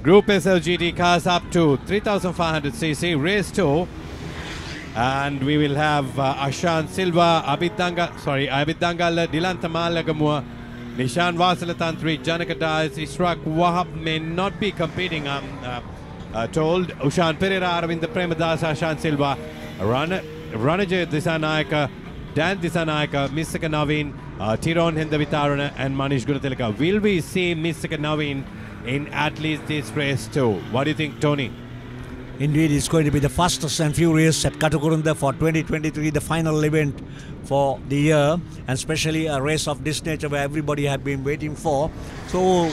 Group SLGT cars up to 3,500cc, race 2. And we will have Ashan Silva, Abid Dangal, Dilan Thambapanni, Nishan Vasalatantri, Janaka Dias, Ishraq Wahab may not be competing, I'm told. Ushan Pereira, Aravind Premadas, Ashan Silva, Ranajay Disanayaka, Dan Disanayaka, Mr. Naveen, Tiron Hendavitarana, and Manish Gunatilaka. Will we see Mr. Naveen in at least this race too? What do you think, Tony? Indeed, it's going to be the fastest and furious at Katukurunda for 2023, the final event for the year, and especially a race of this nature where everybody had been waiting for. So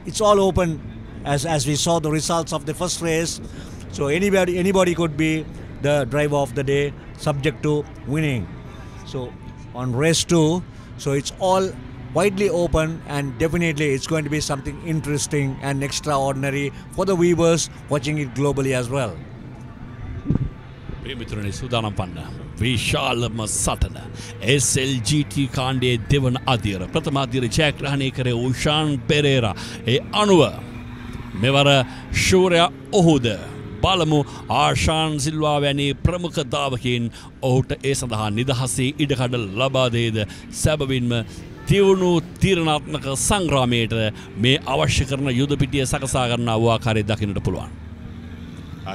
it's all open as we saw the results of the first race. So anybody could be the driver of the day, subject to winning. So on race 2, so it's all widely open, and definitely it's going to be something interesting and extraordinary for the viewers watching it globally as well. ප්‍රේමිතුරනි සූදානම් පන්න විශාලම සටන SLGT කාණ්ඩයේ දෙවන අදියර ප්‍රථම අදියර ජයග්‍රහණය කරේ උෂාන් පෙරේරා ඒ අනුව මෙවර ශූරයා ඔහුද බලමු ආෂාන් සිල්වා වැනි ප්‍රමුඛ දාවකයන් ඔහුට ඒ සඳහා නිදහසේ ඉඩකඩ ලබා දෙයිද සැබවින්ම තියුණු තීරණාත්මක සංග්‍රාමයට මේ අවශ්‍ය කරන යුද පිටිය සකසා ගන්නා වූ ආකාරය දකින්නට පුළුවන්.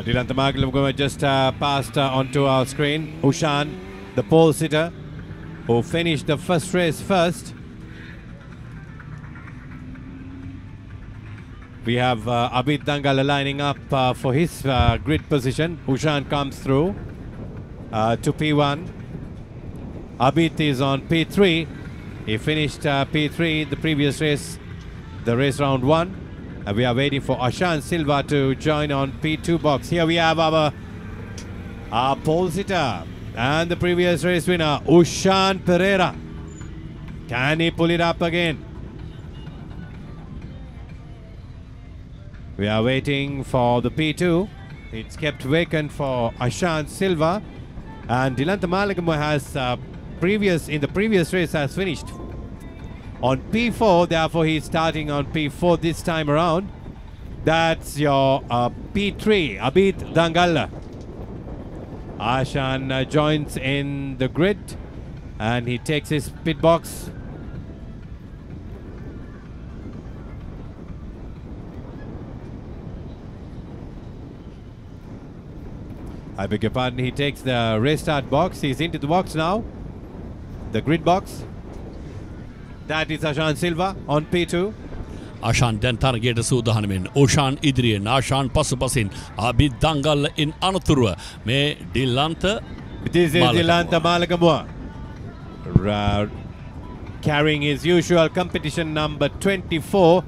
Dilan Thambapanni just passed onto our screen. Ushan, the pole sitter, who finished the first race first. We have Abid Dangal lining up for his grid position. Ushan comes through to P1. Abid is on P3. He finished P3 the previous race, the race round 1. And we are waiting for Ashan Silva to join on P2 box. Here we have our pole sitter and the previous race winner, Ushan Pereira. Can he pull it up again? We are waiting for the P2. It's kept vacant for Ashan Silva. And Dilan Thambapanni has in the previous race has finished on P4, therefore he's starting on P4 this time around. That's your P3, Abid Dangal. Ashan joins in the grid and he takes his pit box. I beg your pardon, he takes the race start box. He's into the box now. The grid box. That is Ashan Silva on P2. Ashan දැන් තරගයට සූදානම්ෙන් ඕෂාන් ඉදිරියෙන් ආෂාන් පසුපසින් අබිද් දංගල් ඉන් අනතුරුව මේ Dilantha This is Dilan Thambapanni carrying his usual competition number 24.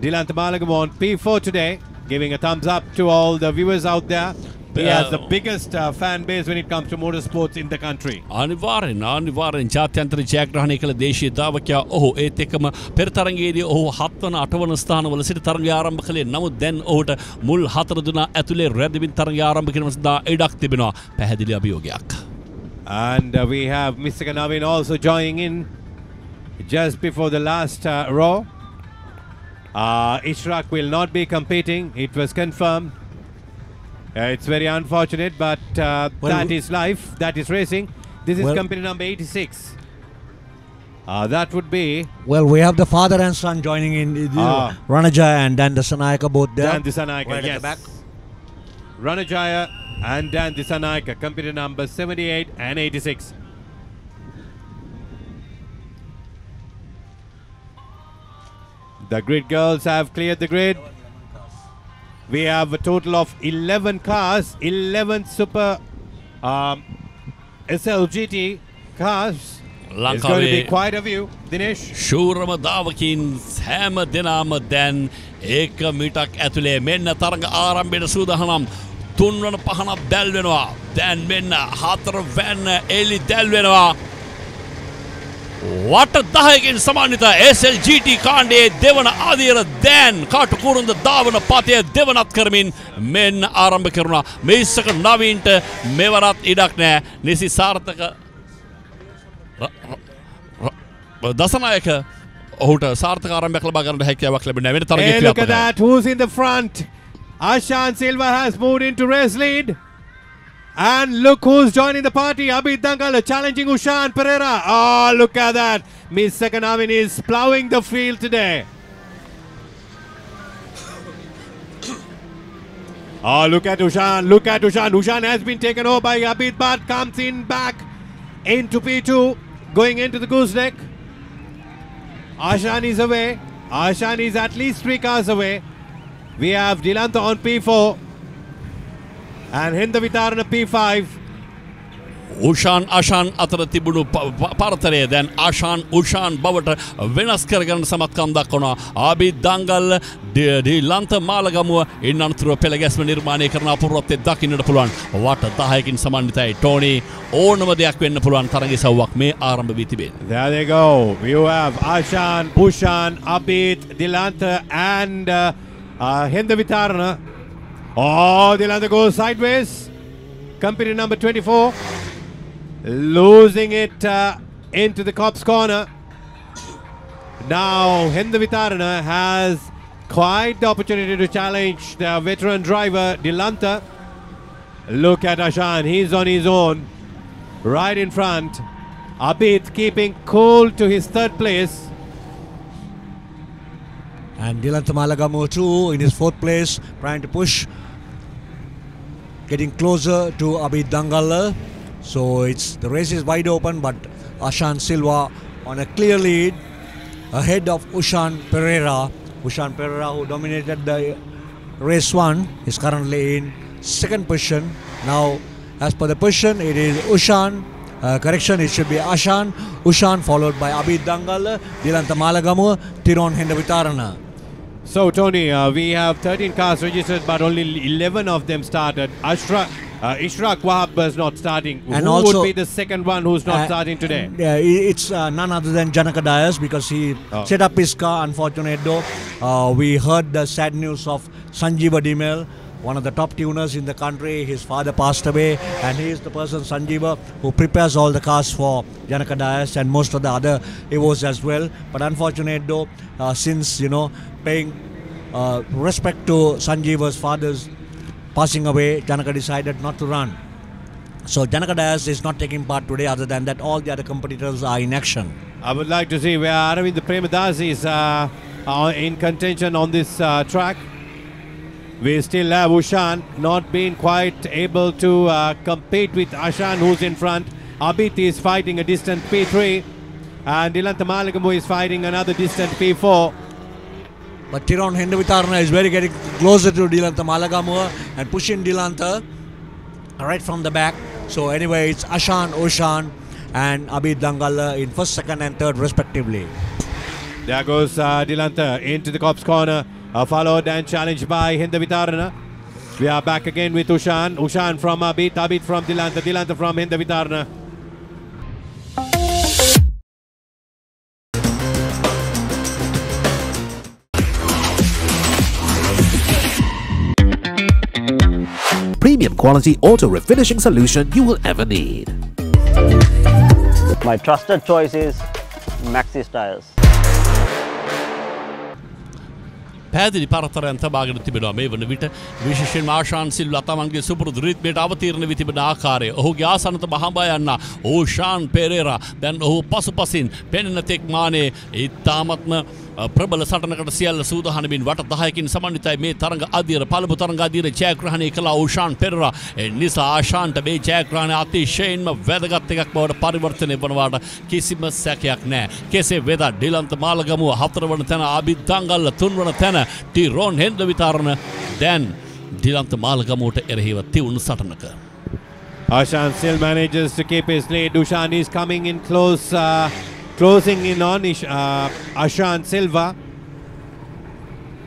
Dilan Thambapanni on P4 today, giving a thumbs up to all the viewers out there. He has the biggest fan base when it comes to motorsports in the country. අනිවාර්යෙන් ජාත්‍යන්තර ජයග්‍රහණය කළ දේශීය දාවකයා ඔහු ඒත් එක්කම පෙර තරගයේදී ඔහු 7 වන 8 වන ස්ථානවල සිට තරගය ආරම්භ කළේ. නමුත් දැන් ඔහුට මුල් 4 දෙනා ඇතුලේ රැඳෙමින් තරගය ආරම්භ කිරීම සඳහා ඉඩක් තිබෙනවා. පැහැදිලි අභියෝගයක්. And we have Mr. Naveen also joining in just before the last row. Ishraq will not be competing. It was confirmed. It's very unfortunate, but that is life, that is racing. This is company number 86. That would be... Well, we have the father and son joining in. Ranajaya and Dan Disanayaka both there. Dan Disanayaka, yes. At the back. Ranajaya and Dan Disanayaka, company number 78 and 86. The grid girls have cleared the grid. We have a total of 11 cars, 11 super SLGT cars. It's going to be quite a view, Dinesh. ශූරම දාවකින් හැම දෙනාම දැන් ඒක මිටක් ඇතුලේ මෙන්න තරග ආරම්භයට සූදානම්. 3 වන පහනක් දැල් වෙනවා. දැන් මෙන්න 4 වැන්න එලි දැල් වෙනවා. වට 10කින් සමාන්විත SLGT කාණ්ඩයේ දෙවන ආදියර දැන් කටුකුරුන්ද ධාවන පතය දෙවනත් කරමින් මෙන්න ආරම්භ කරනවා. මේසක නවීන්ට මෙවරත් ඉඩක් නැහැ. නිසි සාර්ථක දසනායක ඔහුට සාර්ථක ආරම්භයක් ලබා ගන්නට හැකියාවක් ලැබෙන්නේ නැහැ. වෙන තරගයක් Hey, look at that. Who's in the front? Ashan Silva has moved into race lead. And look who's joining the party. Abid Dangala challenging Ushan Pereira. Oh, look at that. Miss Sakanavin is plowing the field today. Oh, look at Ushan. Look at Ushan. Ushan has been taken over by Abid, but comes in back into P2, going into the gooseneck. Ashan is away. Ashan is at least 3 cars away. We have Dilanta on P4 and Hindavitarana P5. Ushan ආශාන් අතර තිබුණු පරතරය දැන් ආශාන් උෂාන් බවට වෙනස් කරගන්න සමත්කම් දක්වනවා. ආබිද් දංගල් ඩිලන්ත මාලගමුව ඉන් අනතුරුව පෙළ ගැස්ම නිර්මාණය කරන අපූර්වත්වය දකින්නට පුළුවන්. වට 10කින් සමන්විතයි. ටෝනි ඕනම දෙයක් වෙන්න පුළුවන් තරගයේ සව්වක් මේ ආරම්භ වී තිබේ. There they go. You have Ashan, Ushan, Abid, Dilanta and Hindavitarana. Oh, Dilanta goes sideways. Company number 24. Losing it into the cop's corner. Now Hindavitarana has quite the opportunity to challenge the veteran driver Dilanta. Look at Ashan, he's on his own, right in front. Abid keeping cool to his 3rd place. And Dilanta Malagamu too in his 4th place, trying to push, getting closer to Abid Dangala. So the race is wide open, but Ashan Silva on a clear lead ahead of Ushan Pereira. Ushan Pereira, who dominated the race 1, is currently in 2nd position. Now, as per the position, it is Ushan. Correction, it should be Ashan, Ushan, followed by Abid Dangal, Dilanta Malagamu, Tiron Hindavitarana. So, Tony, we have 13 cars registered, but only 11 of them started. Ishraq Wahab is not starting. And Who also, would be the second one who's not starting today? It's none other than Janaka Dias, because he set up his car. Unfortunate though, we heard the sad news of Sanjeeva Dimel, one of the top tuners in the country. His father passed away, and he is the person, Sanjeeva, who prepares all the cars for Janaka Dias and most of the other Evos as well. But unfortunate though, since paying respect to Sanjeeva's father's passing away, Janaka decided not to run. So Janaka Dias is not taking part today. Other than that, all the other competitors are in action. I would like to see where Aravind Premadas is in contention on this track. We still have Ushan not being quite able to compete with Ashan, who's in front. Abid is fighting a distant P3, and Dilanta Malagamu is fighting another distant P4. But Tiron Hindavitarana is getting closer to Dilanta Malagamu and pushing Dilanta right from the back. So anyway, it's Ashan, Ushan and Abid Dangala in 1st, 2nd and 3rd respectively. There goes Dilanta into the cop's corner, followed and challenged by Hindavitarana. We are back again with Ushan. Ushan from Abid, Abid from Dilanta, Dilanta from Hindavitarana. Premium quality auto refinishing solution you will ever need. My trusted choice is MAXXIS tires. පැහැදිලි පරතරයන් තබාගෙන තිබෙනවා මේ වන විට විශේෂයෙන්ම ආශාන් සිල්වා තමන්ගේ සුපුරුදු රිද්මයට අවතීර්ණ වී තිබෙන ආකාරය ඔහුගේ ආසන්නත බහඹා යන්න ඕෂාන් පෙරේරා දැන් ඔහු පසුපසින් පෙනෙන තෙක් මානේ ඉතාමත්ම ප්‍රබල සටනකට සියල්ල සූදානමින් වට 10කින් සමන්විතයි මේ තරඟ අධීර පළමු තරඟ අධීර ජයග්‍රහණය කළ ඕෂාන් පෙරේරා ඒ නිසා ආශාන්ට මේ ජයග්‍රහණය අතිශයින්ම වැදගත් එකක් බවට පරිවර්තනය වනවාට කිසිම සැකයක් නැහැ. කෙසේ වෙතත් ඩිලන්ත මාලගමුව 4 වන තැන ආබිද් දංගල්ල 3 වන තැන Tiron Hindavitarana then Dilanta Malagamuta erhiva tiun satanaka. Ashan still manages to keep his lead. Ushan is coming in close, closing in on Ashan Silva.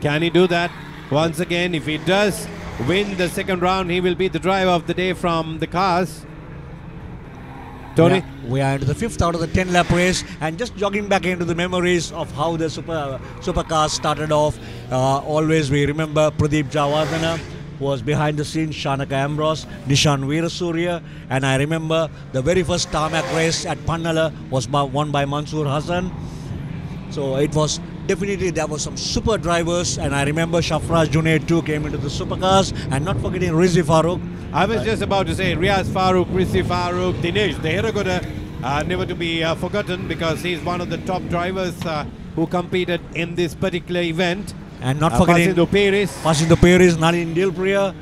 Can he do that once again? If he does win the 2nd round, he will be the driver of the day from the cars. Tony? Yeah, we are into the 5th out of the 10 lap race, and just jogging back into the memories of how the supercars started off. Always we remember Pradeep Javadana was behind the scenes, Shanaka Ambrose, Nishan Veerasurya, and I remember the very first tarmac race at Pannala was won by Mansoor Hassan. So it was definitely, there were some super drivers, and I remember Shafraz Junaid too came into the supercars, and not forgetting Rizi Farouk. I was just about to say Riaz Farouk, Rizi Farouk, Dinesh Deheragoda, never to be forgotten, because he's one of the top drivers who competed in this particular event. And not forgetting Pasindo Paris, Nalin Dilpriya,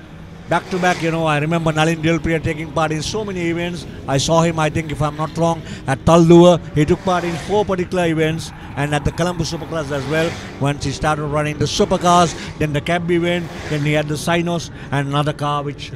back to back. I remember Nalin Dilpriya taking part in so many events. I saw him, I think, if I'm not wrong, at Taldua. He took part in 4 particular events, and at the Columbus Supercars as well. Once he started running the supercars, then the cab event, then he had the Synos and another car, which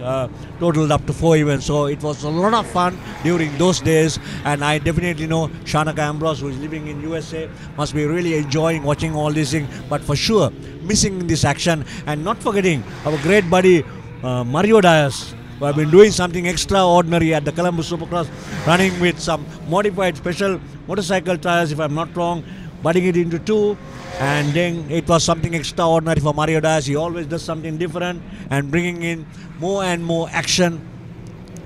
totaled up to 4 events. So it was a lot of fun during those days, and I definitely know Shanaka Ambrose, who is living in USA, must be really enjoying watching all these things, but for sure missing this action. And not forgetting our great buddy Mario Diaz, who have been doing something extraordinary at the Columbus Supercross, running with some modified special motorcycle tires, if I'm not wrong, budding it into 2, and then it was something extraordinary for Mario Diaz. He always does something different and bringing in more and more action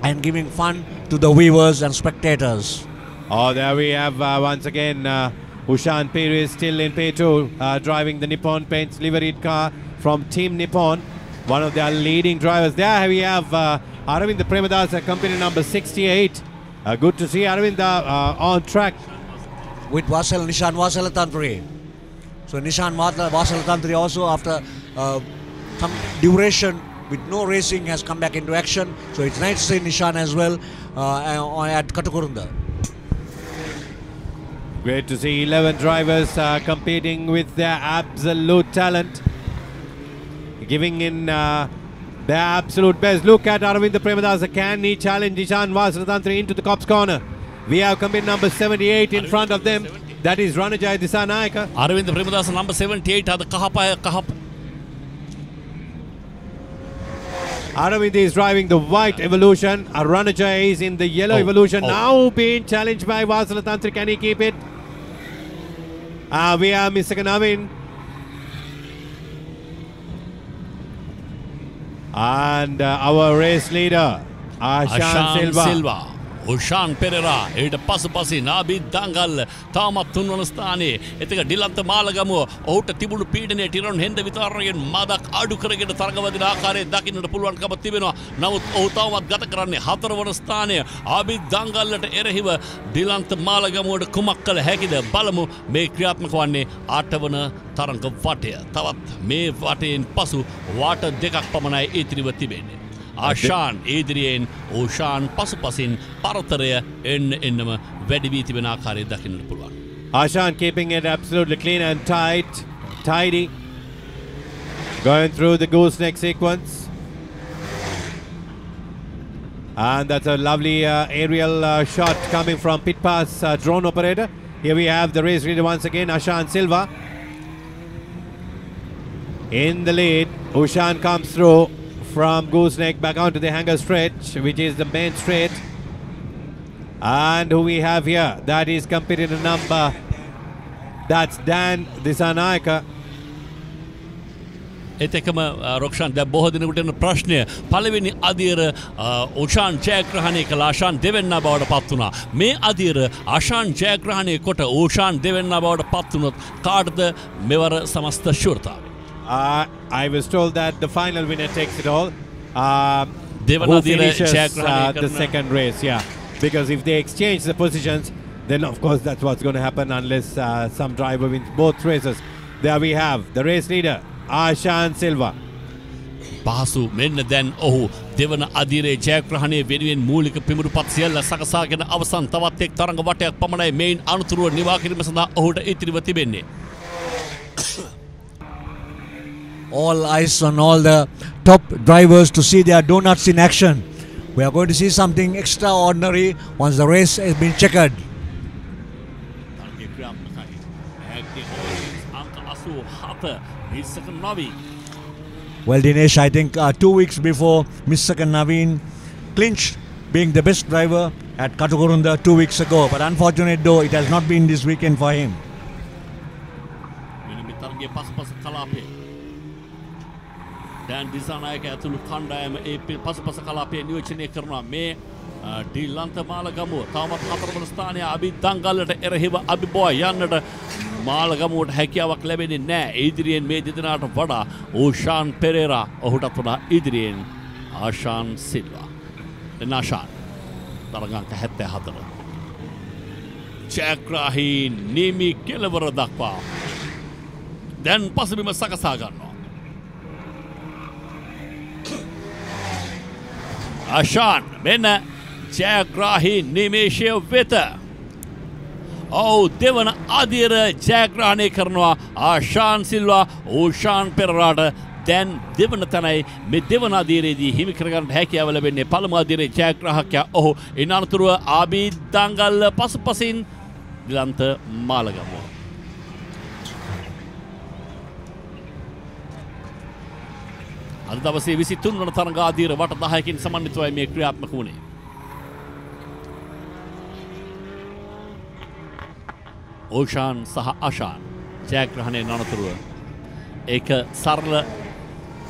and giving fun to the viewers and spectators. Oh, there we have once again Ushan Pires still in P2, driving the Nippon Paint's liveried car from Team Nippon, one of their leading drivers. There we have Aravind Premadasa, company number 68. Good to see Aravind on track. With Nishan Vasalatantri. So Nishan Vasalatantri also, after some duration with no racing, has come back into action. So it's nice to see Nishan as well at Katukurunda. Great to see 11 drivers competing with their absolute talent, giving in their absolute best. Look at Aravind Premadasa. Can he challenge Nishan Vasalatantri into the Cops corner? We have company number 78 in front of them. That is Ranajay Disanayaka. Aravind Premadasa number 78 had the Kahapa. Aravind is driving the white Evolution. Ranajay is in the yellow Evolution. Now being challenged by Vasalatantri. Can he keep it? We have Mr. Navin. And our race leader, Ashan Silva. Ushan Pereira, it Pasupasi, Nabi Dangal, Tama Tunanastani, Etika Dilanta Malagamu, Ota Tibu Pidane, Tiran Henda Vitarian, Madak Adukarag, the Targavadakare, Dakin, the Puluan Kabatibino, now Otama Gatakrani, Hatarvanastani, Abi Dangal at Erehiva, Dilanta Malagamu, the Kumakal Heki, the Balamu, make Kriat Makwane, Atavana, Taranka Vatia, Tavat, May Vati in Pasu, Water Dekak Pamanai, Etriva Tibene. Ashan, Adrian, Ushan, Pasupasin, Paratarea, in Vediviti Benakari, Dakin Pulwan. Ashan keeping it absolutely clean and tight, tidy. Going through the gooseneck sequence. And that's a lovely aerial shot coming from PitPass drone operator. Here we have the race leader once again, Ashan Silva. In the lead, Ushan comes through from gooseneck back onto the hanger stretch, which is the main straight. And who we have here, that is competitor number, that's Dan Disanayaka. එතකම රොක්ෂන් දැන් බොහෝ දිනකට යන ප්‍රශ්නය පළවෙනි අදියර උෂාන් ජයග්‍රහණය කළ ආශාන් දෙවෙන්නා බවට පත් වුණා. මේ අදියර ආශාන් ජයග්‍රහණය කොට උෂාන් දෙවෙන්නා බවට පත් වුණොත් කාටද මෙවර සමස්ත ශූරතාවය? I was told that the final winner takes it all. Who finishes the second race, yeah. Because if they exchange the positions, then of course that's what's going to happen unless some driver wins both races. There we have the race leader, Ashan Silva. පහසු මෙන්න දැන් ඔහු දෙවන අදිරේ ජයග්‍රහණය වෙනුවෙන් මූලික පිමුරුපත් සියල්ල සකසාගෙන අවසන් තවත් එක් තරඟ වටයක් පමණයි මේන් අනුතුරුව නිවා කිරීම සඳහා ඔහුට ඉතිරිව තිබෙන්නේ. All eyes on all the top drivers to see their donuts in action. We are going to see something extraordinary once the race has been checkered. Well, Dinesh, I think 2 weeks before, Mr. Naveen clinched being the best driver at Katukurunda 2 weeks ago. But unfortunate though, it has not been this weekend for him. Dan Disanayaka ඇතුළු කණ්ඩායම ඒ පසුපස කලාපයේ නියෝජනය කරනවා. මේ ඩිලන්ත මාලගමුව තවමත් 4 වන ස්ථානයේ අබි දංගල්ලට එරෙහිව අබිබෝය යන්නට මාලගමුවට හැකියාවක් ලැබෙන්නේ නැහැ. ඉදිරියෙන් මේ දෙදෙනාට වඩා ඕෂාන් පෙරේරා ඔහුටත් වඩා ඉදිරියෙන් ආෂාන් සිල්වා. එනාෂාන් තරගාංක 74. ජයග්‍රාහී නිමි කෙලවර දක්වා දැන් පසුබිම සකසා ගන්නවා. ආෂාන් මෙන්න ජයග්‍රාහී නිමේෂය වෙත. දෙවන අදියර ජයග්‍රහණය කරනවා ආෂාන් සිල්වා ඕෂාන් පෙරේරාට. දැන් දෙවන තැනයි මේ දෙවන අදියරේදී හිමි කරගන්න හැකියාව ලැබෙන්නේ පළමු අදියරේ ජයග්‍රාහකයා ඔහු. ඉන් අනතුරුව ආබිදංගල්ල පසුපසින් දිලන්ත මාලගමුව. අද දවසේ 23 වන තරඟ අදියර වට 10කින් සමන්විතවයි මේ ක්‍රියාත්මක වුණේ. ඕෂාන් සහ ආෂාන් ජයග්‍රහණයෙන් අනතුරුව ඒක සරල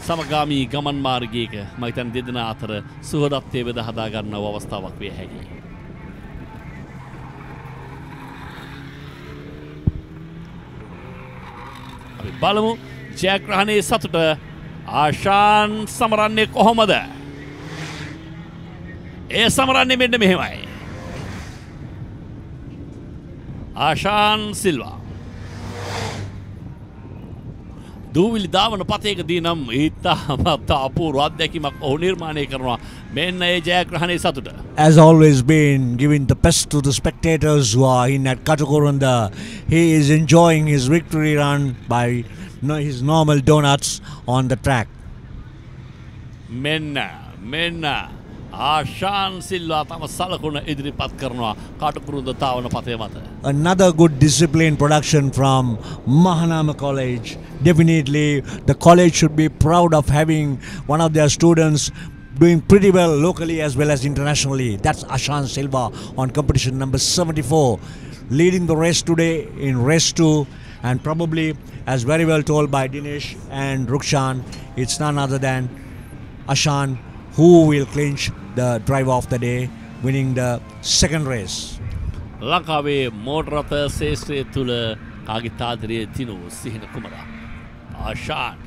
සමගාමී ගමන් මාර්ගයක මම හිතන්නේ දෙදෙනා අතර සුහදත්වයේ බෙදා හදා ගන්නව අවස්ථාවක් විය හැකියි. අපි බලමු ජයග්‍රහණයේ සතුට ආෂාන් සමරන්නේ කොහොමද? ඒ සමරන්නේ මෙන්න මෙහෙමයි. ආෂාන් සිල්වා දූවිලි දාවන පතේකදී නම් ඉතාමත් අපූර්ව අත්දැකීමක් ඔහු නිර්මාණය කරනවා. මෙන්න ඒ ජයග්‍රහණයේ සතුට. As always been giving the best to the spectators who are in at Katukurunda. He is enjoying his victory run by his normal donuts on the track. මෙන්න ආෂාන් සිල්වා තම සලකුණ ඉදිරිපත් කරනවා කටුකුරුන්ද තාවන පතේ මත. Another good discipline production from Mahanama College. Definitely the college should be proud of having one of their students doing pretty well locally as well as internationally. That's Ashan Silva on competition number 74, leading the race today in race 2, and probably, as very well told by Dinesh and Rukshan, it's none other than Ashan who will clinch the driver of the day, winning the second race. ලංකාවේ motor රථ ශේෂ්ත්‍රයේ තුල කාගේ තාදරයේ තිනු සිහින කුමරා ආෂාන්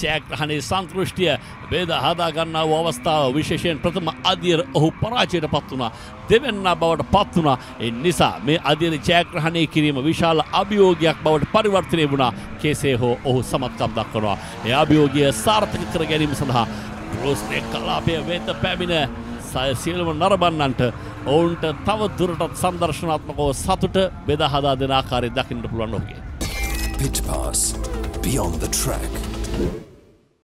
ජයග්‍රහණයේ සන්තුෂ්ටිය බෙදා හදා ගන්නා වූ අවස්ථාව විශේෂයෙන් ප්‍රථම අදියර ඔහු පරාජයට පත් වුණා. දෙවැන්නා බවට පත් වුණා. ඒ නිසා මේ අදියර ජයග්‍රහණය කිරීම විශාල අභියෝගයක් බවට පරිවර්තනය වුණා. කෙසේ හෝ ඔහු සමත්කම් දක්වනවා. ඒ අභියෝගය සාර්ථක කර ගැනීම සඳහා රෝස්නේ කලාපය වෙත පැමිණ සියලුම නරඹන්නන්ට ඔවුන්ට තව දුරටත් සම්දර්ශනාත්මකව සතුට බෙදා හදා දෙන ආකාරය දකින්න පුළුවන් ඔහුගේ. PitPass beyond the track.